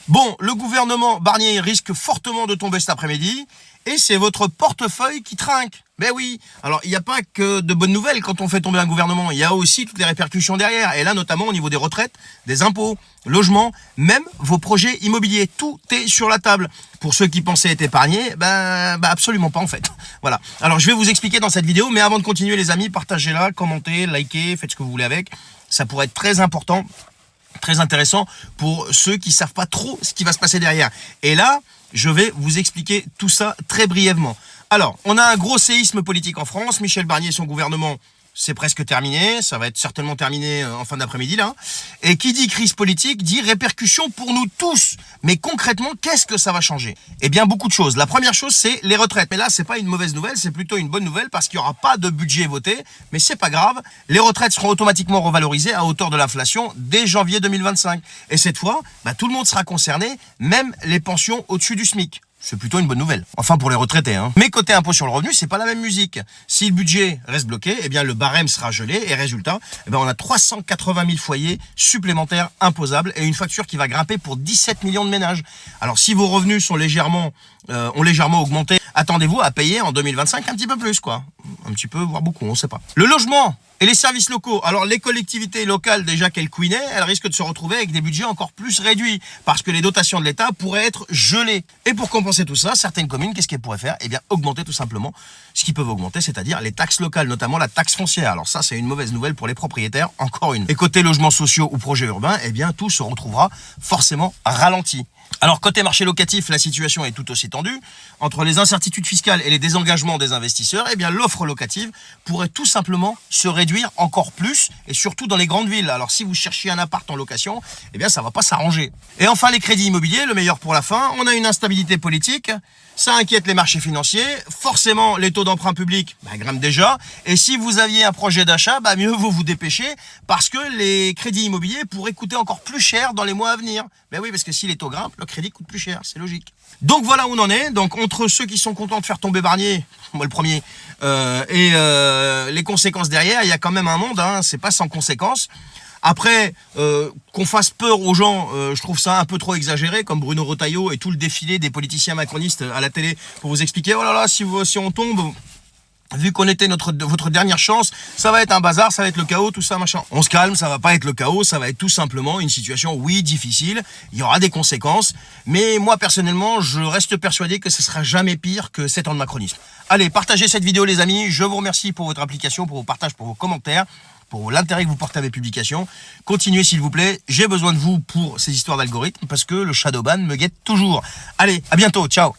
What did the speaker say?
Bon, le gouvernement Barnier risque fortement de tomber cet après-midi et c'est votre portefeuille qui trinque. Ben oui, alors il n'y a pas que de bonnes nouvelles quand on fait tomber un gouvernement, il y a aussi toutes les répercussions derrière, et là notamment au niveau des retraites, des impôts, logements, même vos projets immobiliers, tout est sur la table. Pour ceux qui pensaient être épargnés, absolument pas en fait. Voilà, alors je vais vous expliquer dans cette vidéo, mais avant de continuer les amis, partagez-la, commentez, likez, faites ce que vous voulez avec, ça pourrait être très important, très intéressant pour ceux qui savent pas trop ce qui va se passer derrière. Et là, je vais vous expliquer tout ça très brièvement. Alors, on a un gros séisme politique en France. Michel Barnier et son gouvernement, c'est presque terminé. Ça va être certainement terminé en fin d'après-midi, là. Et qui dit crise politique, dit répercussions pour nous tous. Mais concrètement, qu'est-ce que ça va changer? Eh bien, beaucoup de choses. La première chose, c'est les retraites. Mais là, c'est pas une mauvaise nouvelle, c'est plutôt une bonne nouvelle parce qu'il n'y aura pas de budget voté. Mais c'est pas grave. Les retraites seront automatiquement revalorisées à hauteur de l'inflation dès janvier 2025. Et cette fois, tout le monde sera concerné, même les pensions au-dessus du SMIC. C'est plutôt une bonne nouvelle. Enfin, pour les retraités, hein. Mais côté impôt sur le revenu, c'est pas la même musique. Si le budget reste bloqué, eh bien, le barème sera gelé et résultat, on a 380 000 foyers supplémentaires imposables et une facture qui va grimper pour 17 millions de ménages. Alors, si vos revenus sont ont légèrement augmenté, attendez-vous à payer en 2025 un petit peu plus, quoi. Un petit peu, voire beaucoup, on sait pas. Le logement et les services locaux. Alors, les collectivités locales, déjà qu'elles couinaient, elles risquent de se retrouver avec des budgets encore plus réduits parce que les dotations de l'État pourraient être gelées. Et pour compenser tout ça, certaines communes, qu'est-ce qu'elles pourraient faire? Eh bien, augmenter tout simplement ce qu'ils peuvent augmenter, c'est-à-dire les taxes locales, notamment la taxe foncière. Alors ça, c'est une mauvaise nouvelle pour les propriétaires, encore une. Et côté logements sociaux ou projets urbains, eh bien, tout se retrouvera forcément ralenti. Alors, côté marché locatif, la situation est tout aussi tendue. Entre les incertitudes fiscales et les désengagements des investisseurs, eh bien, l'offre locative pourrait tout simplement se réduire encore plus, et surtout dans les grandes villes. Alors, si vous cherchez un appart en location, eh bien, ça va pas s'arranger. Et enfin, les crédits immobiliers, le meilleur pour la fin. On a une instabilité politique. Ça inquiète les marchés financiers. Forcément, les taux d'emprunt public grimpent déjà. Et si vous aviez un projet d'achat, mieux vaut vous dépêcher parce que les crédits immobiliers pourraient coûter encore plus cher dans les mois à venir. Ben oui, parce que si les taux grimpent, le crédit coûte plus cher. C'est logique. Donc voilà où on en est. Donc entre ceux qui sont contents de faire tomber Barnier, moi le premier, et les conséquences derrière, il y a quand même un monde. Hein, c'est pas sans conséquences. Après, qu'on fasse peur aux gens, je trouve ça un peu trop exagéré, comme Bruno Retailleau et tout le défilé des politiciens macronistes à la télé pour vous expliquer, oh là là, si on tombe, vu qu'on était votre dernière chance, ça va être un bazar, ça va être le chaos, tout ça, machin. On se calme, ça va pas être le chaos, ça va être tout simplement une situation, oui, difficile, il y aura des conséquences, mais moi, personnellement, je reste persuadé que ce sera jamais pire que 7 ans de macronisme. Allez, partagez cette vidéo, les amis, je vous remercie pour votre application, pour vos partages, pour vos commentaires, pour l'intérêt que vous portez à mes publications. Continuez s'il vous plaît, j'ai besoin de vous pour ces histoires d'algorithmes parce que le shadowban me guette toujours. Allez, à bientôt, ciao.